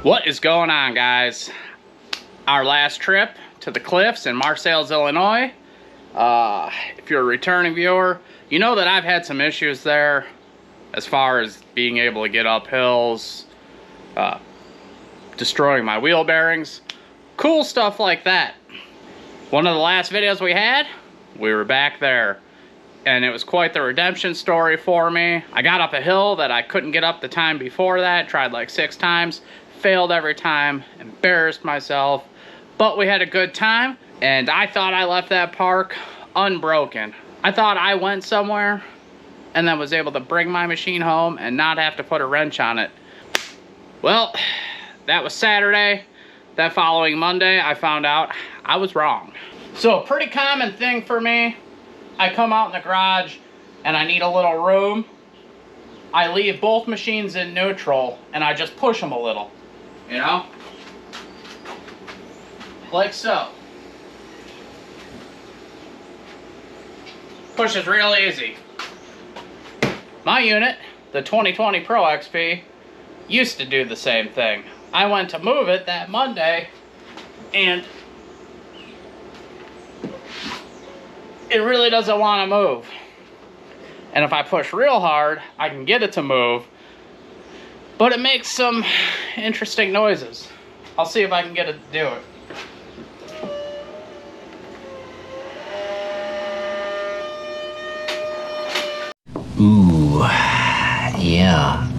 What is going on, guys? Our last trip to the cliffs in Marseilles, Illinois. If you're a returning viewer, you know that I've had some issues there as far as being able to get up hills, destroying my wheel bearings, cool stuff like that. One of the last videos we had, we were back there, and it was quite the redemption story for me. I got up a hill that I couldn't get up the time before that, tried like 6 times, failed every time, embarrassed myself, but we had a good time, and I thought I left that park unbroken. I thought I went somewhere and then was able to bring my machine home and not have to put a wrench on it. Well, that was Saturday. That following Monday, I found out I was wrong. So a pretty common thing for me, I come out in the garage and I need a little room. I leave both machines in neutral and I just push them a little, you know? Like so. Pushes real easy. My unit, the 2020 Pro XP, used to do the same thing. I went to move it that Monday, and it really doesn't want to move. And if I push real hard, I can get it to move, but it makes some interesting noises. I'll see if I can get it to do it. Ooh, yeah,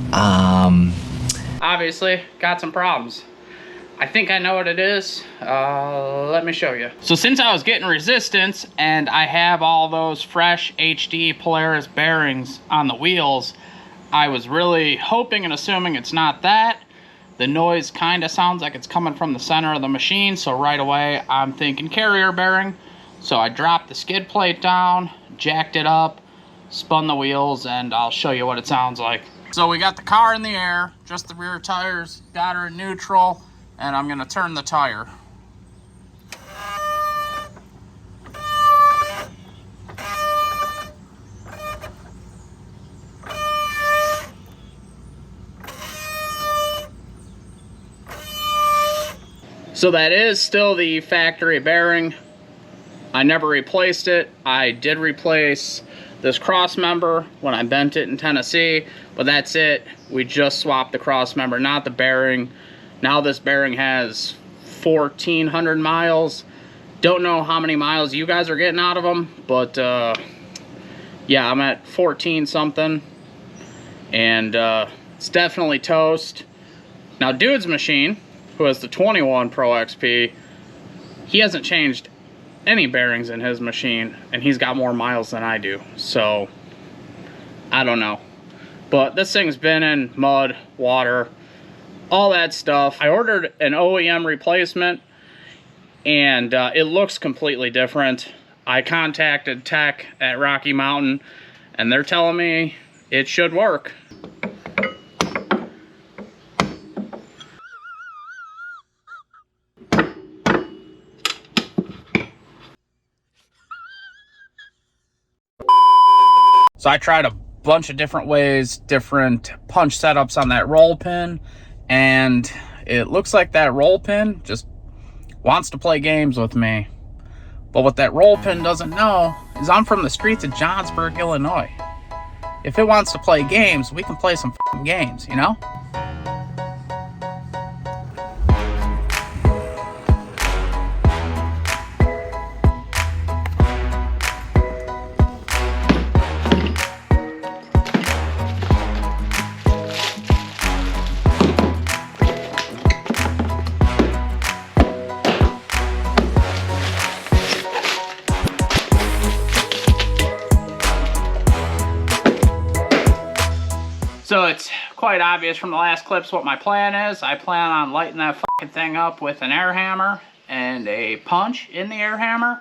Obviously, got some problems. I think I know what it is. Let me show you. So since I was getting resistance and I have all those fresh HD Polaris bearings on the wheels, I was really hoping and assuming it's not that. The noise kind of sounds like it's coming from the center of the machine, so right away I'm thinking carrier bearing. So I dropped the skid plate down, jacked it up, spun the wheels, and I'll show you what it sounds like. So we got the car in the air, just the rear tires, got her in neutral, and I'm gonna turn the tire. So that is still the factory bearing. I never replaced it. I did replace this cross member when I bent it in Tennessee, but that's it. We just swapped the cross member, not the bearing. Now this bearing has 1,400 miles. Don't know how many miles you guys are getting out of them, but yeah, I'm at 14 something, and it's definitely toast. Now dude's machine, who has the 21 Pro XP, he hasn't changed any bearings in his machine, and he's got more miles than I do, so I don't know. But this thing's been in mud, water, all that stuff. I ordered an O.E.M replacement, and it looks completely different. I contacted tech at Rocky Mountain, and they're telling me it should work. So I tried a bunch of different ways, different punch setups on that roll pin, and it looks like that roll pin just wants to play games with me. But what that roll pin doesn't know is I'm from the streets of Johnsburg, Illinois. If it wants to play games, we can play some f***ing games, you know? So it's quite obvious from the last clips what my plan is. I plan on lighting that fucking thing up with an air hammer and a punch in the air hammer.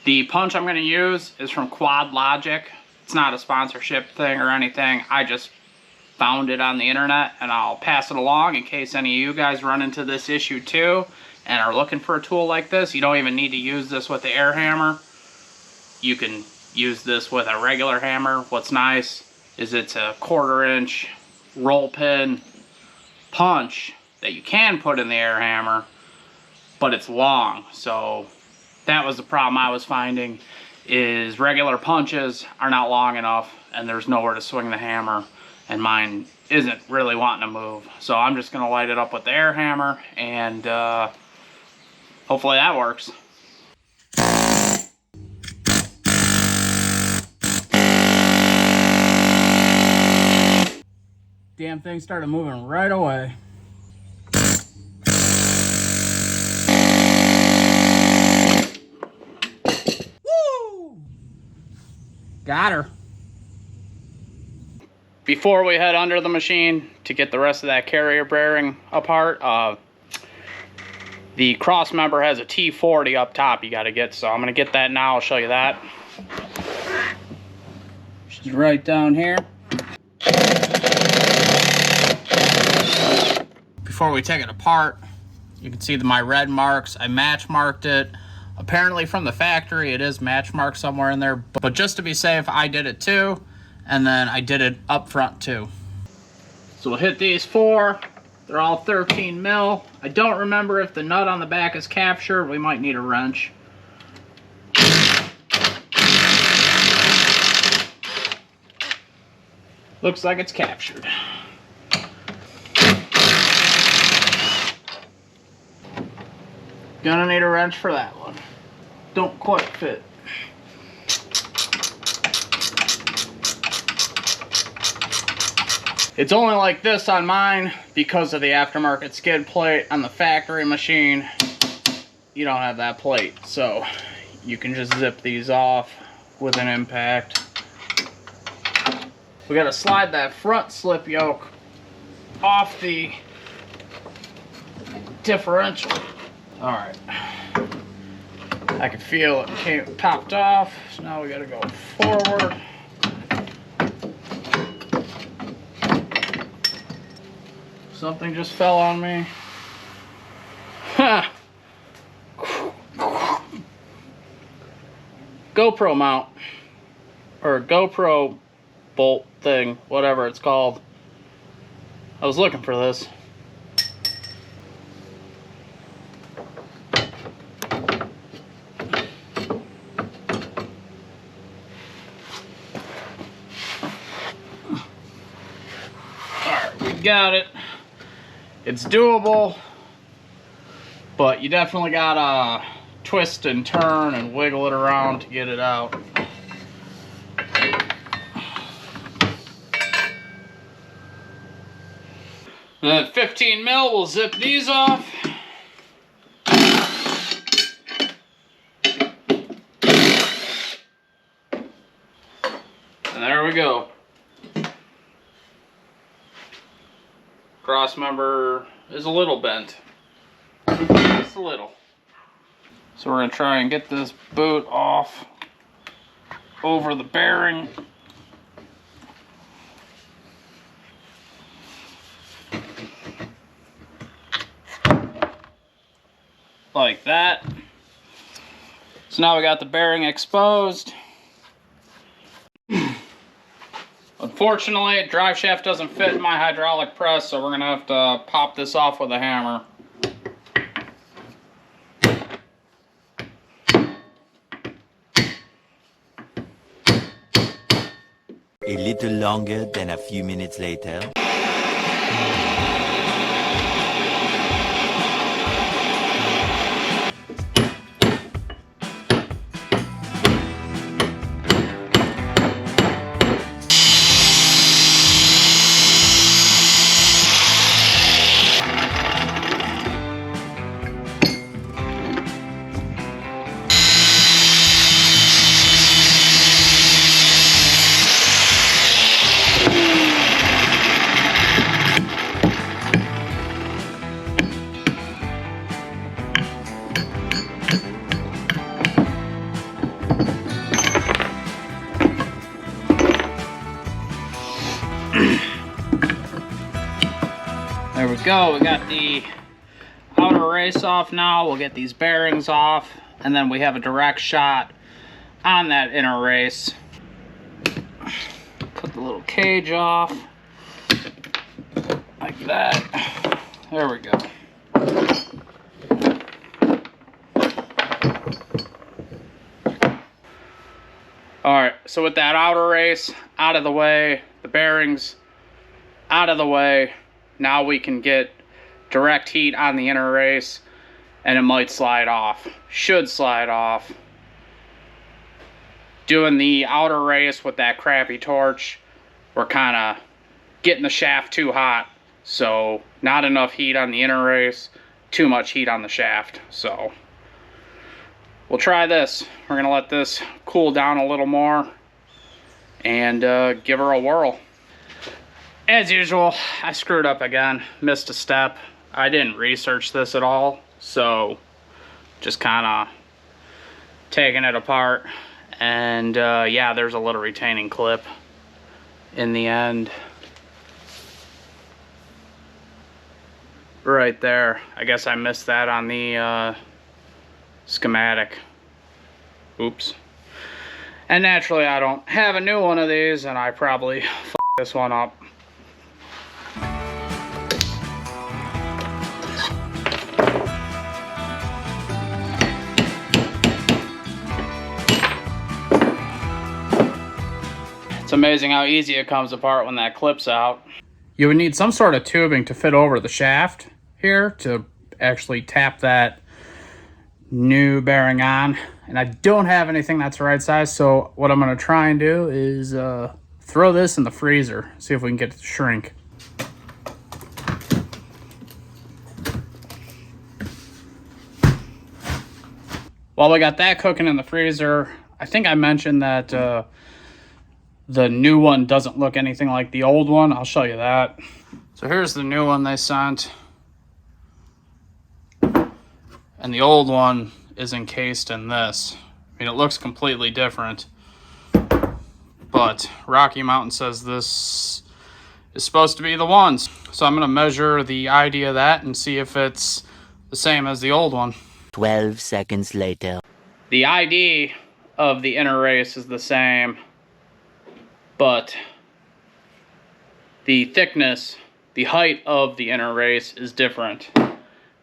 The punch I'm going to use is from Quad Logic. It's not a sponsorship thing or anything. I just found it on the internet, and I'll pass it along in case any of you guys run into this issue too and are looking for a tool like this. You don't even need to use this with the air hammer. You can use this with a regular hammer. What's nice, is it's a 1/4 inch roll pin punch that you can put in the air hammer, but it's long. So that was the problem I was finding, is regular punches are not long enough and there's nowhere to swing the hammer, and mine isn't really wanting to move. So I'm just gonna light it up with the air hammer, and hopefully that works. Damn thing started moving right away. Woo! Got her. Before we head under the machine to get the rest of that carrier bearing apart, the cross member has a T40 up top you got to get, so I'm going to get that now. I'll show you that. She's right down here. Before we take it apart, you can see my red marks. I match marked it. Apparently from the factory it is match marked somewhere in there, but just to be safe I did it too, and then I did it up front too. So we'll hit these 4. They're all 13 mil. I don't remember if the nut on the back is captured. We might need a wrench. Looks like it's captured. Gonna need a wrench for that one. Don't quite fit. It's only like this on mine because of the aftermarket skid plate. On the factory machine, you don't have that plate, so you can just zip these off with an impact. We gotta slide that front slip yoke off the differential. Alright. I can feel it popped off, so now we gotta go forward. Something just fell on me. Ha! GoPro mount. Or GoPro bolt thing, whatever it's called. I was looking for this. Alright, we got it. It's doable, but you definitely gotta twist and turn and wiggle it around to get it out. And then 15 mil, we'll zip these off. And there we go. Cross member is a little bent. Just a little. So we're going to try and get this boot off over the bearing. Like that. So now we got the bearing exposed. Unfortunately, drive shaft doesn't fit in my hydraulic press, so we're going to have to pop this off with a hammer. A little longer than a few minutes later. There we go, we got the outer race off now. We'll get these bearings off, and then we have a direct shot on that inner race. Put the little cage off. Like that. There we go. Alright, so with that outer race out of the way, the bearings out of the way, now we can get direct heat on the inner race, and it might slide off. Should slide off. Doing the outer race with that crappy torch, we're kind of getting the shaft too hot. So not enough heat on the inner race, too much heat on the shaft. So we'll try this. We're gonna let this cool down a little more and give her a whirl. As usual, I screwed up again, missed a step. I didn't research this at all, so just kind of taking it apart. And yeah, there's a little retaining clip in the end. Right there. I guess I missed that on the schematic. Oops. And naturally I don't have a new one of these, and I probably f***ed this one up. It's amazing how easy it comes apart when that clips out. You would need some sort of tubing to fit over the shaft here to actually tap that new bearing on, and I don't have anything that's the right size, so what I'm going to try and do is throw this in the freezer, see if we can get it to shrink. While we got that cooking in the freezer, I think I mentioned that the new one doesn't look anything like the old one. I'll show you that. So here's the new one they sent. And the old one is encased in this. I mean, it looks completely different. But Rocky Mountain says this is supposed to be the ones. So I'm going to measure the ID of that and see if it's the same as the old one. 12 seconds later. The ID of the inner race is the same, but the thickness, the height of the inner race is different.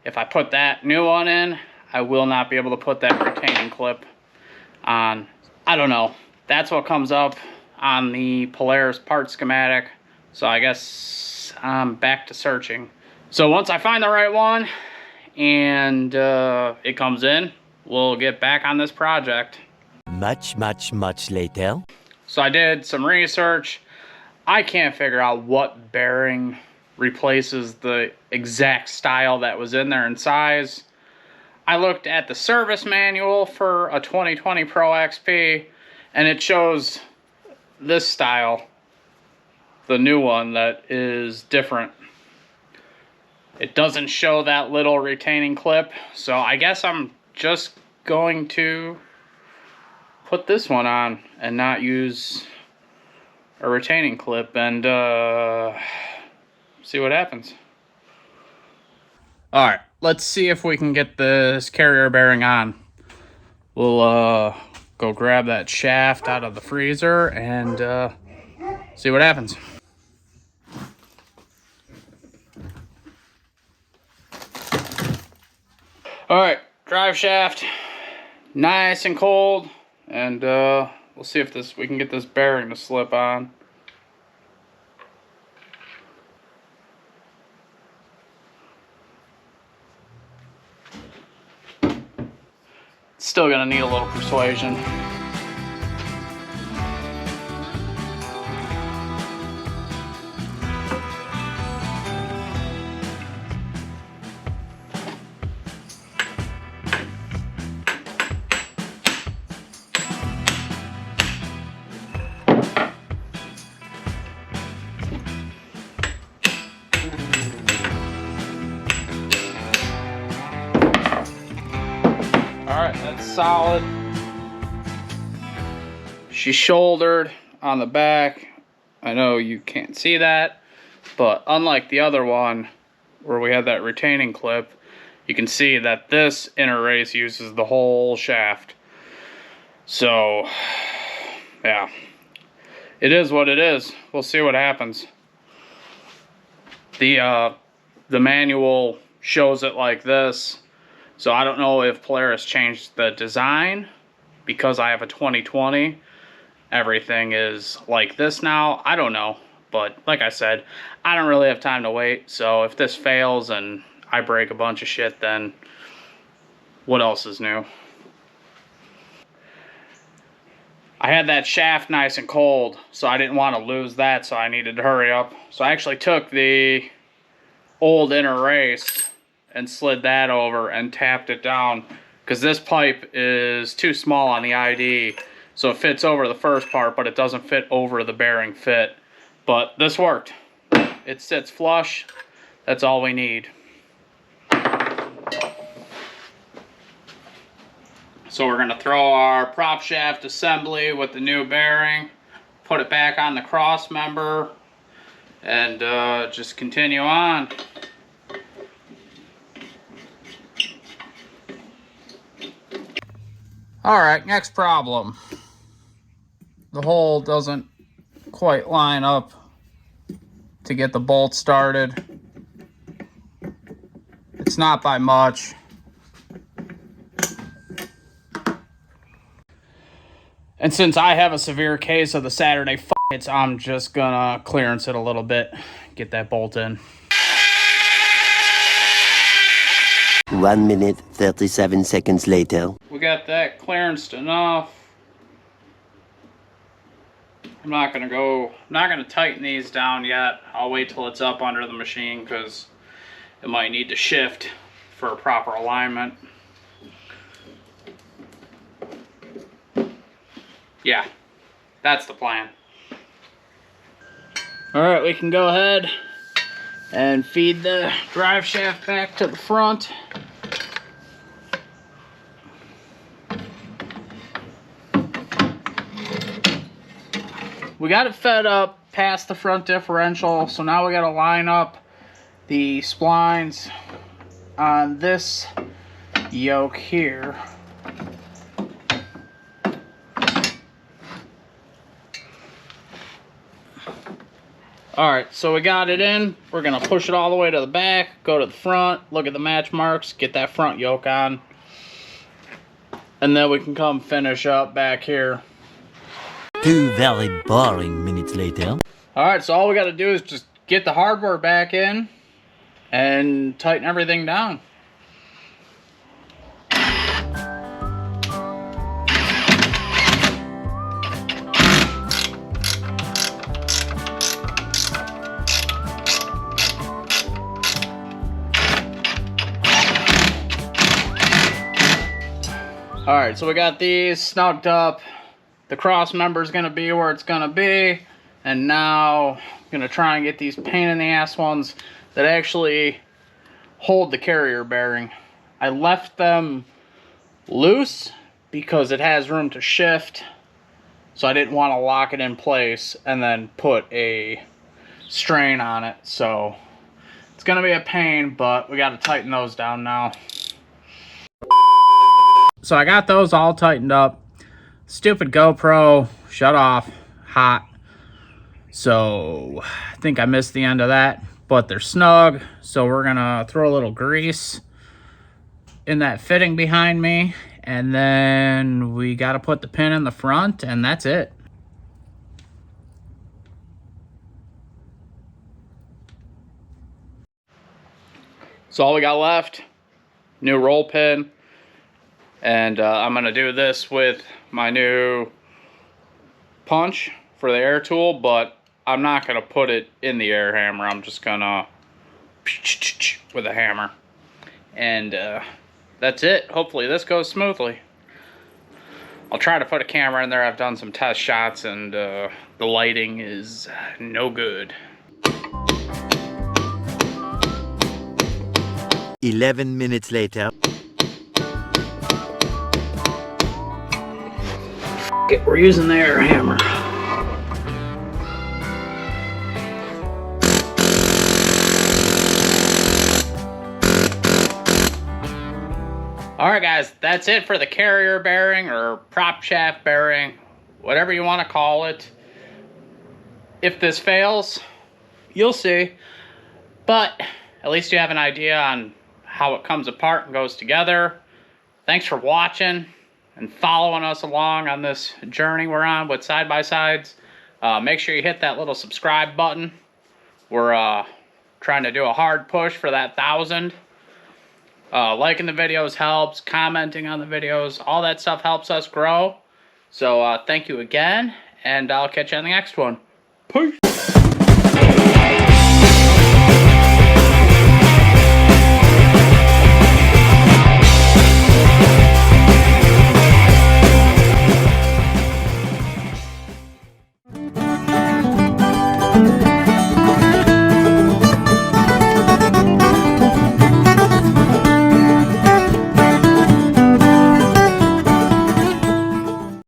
If I put that new one in, I will not be able to put that retaining clip on. I don't know. That's what comes up on the Polaris part schematic. So I guess I'm back to searching. So once I find the right one and it comes in, we'll get back on this project. Much later. So I did some research. I can't figure out what bearing replaces the exact style that was in there in size. I looked at the service manual for a 2020 Pro XP, and it shows this style, the new one, that is different. It doesn't show that little retaining clip, so I guess I'm just going to put this one on and not use a retaining clip and see what happens. All right, let's see if we can get this carrier bearing on. We'll go grab that shaft out of the freezer and see what happens. All right, drive shaft, nice and cold, and we'll see if we can get this bearing to slip on. Still gonna need a little persuasion. Alright, that's solid. She's shouldered on the back. I know you can't see that, but unlike the other one where we had that retaining clip, you can see that this inner race uses the whole shaft. So, yeah. it is what it is. We'll see what happens. The manual shows it like this, so I don't know if Polaris changed the design because I have a 2020. Everything is like this now. I don't know, but like I said, I don't really have time to wait. So if this fails and I break a bunch of shit, then what else is new? I had that shaft nice and cold, so I didn't want to lose that, so I needed to hurry up. So I actually took the old inner race and slid that over and tapped it down, because this pipe is too small on the ID, so it fits over the first part, but it doesn't fit over the bearing fit. But this worked. It sits flush. That's all we need. So we're going to throw our prop shaft assembly with the new bearing, put it back on the cross member, and just continue on. Alright, next problem. The hole doesn't quite line up to get the bolt started. It's not by much. And since I have a severe case of the Saturday f***its, I'm just gonna clearance it a little bit, get that bolt in. 1 minute, 37 seconds later. We got that clearanced enough. I'm not gonna tighten these down yet. I'll wait till it's up under the machine because it might need to shift for a proper alignment. Yeah, that's the plan. Alright, we can go ahead and feed the drive shaft back to the front. We got it fed up past the front differential, so now we got to line up the splines on this yoke here. Alright, so we got it in. We're going to push it all the way to the back, go to the front, look at the match marks, get that front yoke on. And then we can come finish up back here. 2 very boring minutes later. Alright, so all we got to do is just get the hardware back in and tighten everything down. Alright, so we got these snugged up. The cross member is going to be where it's going to be. And now I'm going to try and get these pain in the ass ones that actually hold the carrier bearing. I left them loose because it has room to shift. So I didn't want to lock it in place and then put a strain on it. So it's going to be a pain, but we got to tighten those down now. So I got those all tightened up. Stupid GoPro shut off hot. So I think I missed the end of that, but they're snug. So we're gonna throw a little grease in that fitting behind me. And then we gotta put the pin in the front, and that's it. So all we got left, new roll pin. And I'm going to do this with my new punch for the air tool, but I'm not going to put it in the air hammer. I'm just going to with a hammer. And that's it. Hopefully this goes smoothly. I'll try to put a camera in there. I've done some test shots, and the lighting is no good. 11 minutes later. We're using the air hammer. Alright guys, that's it for the carrier bearing or prop shaft bearing, whatever you want to call it. If this fails, you'll see. But at least you have an idea on how it comes apart and goes together. Thanks for watching and following us along on this journey we're on with side-by-sides. Make sure you hit that little subscribe button. We're trying to do a hard push for that 1,000. Liking the videos helps, commenting on the videos, all that stuff helps us grow. So thank you again, and I'll catch you on the next one. Peace!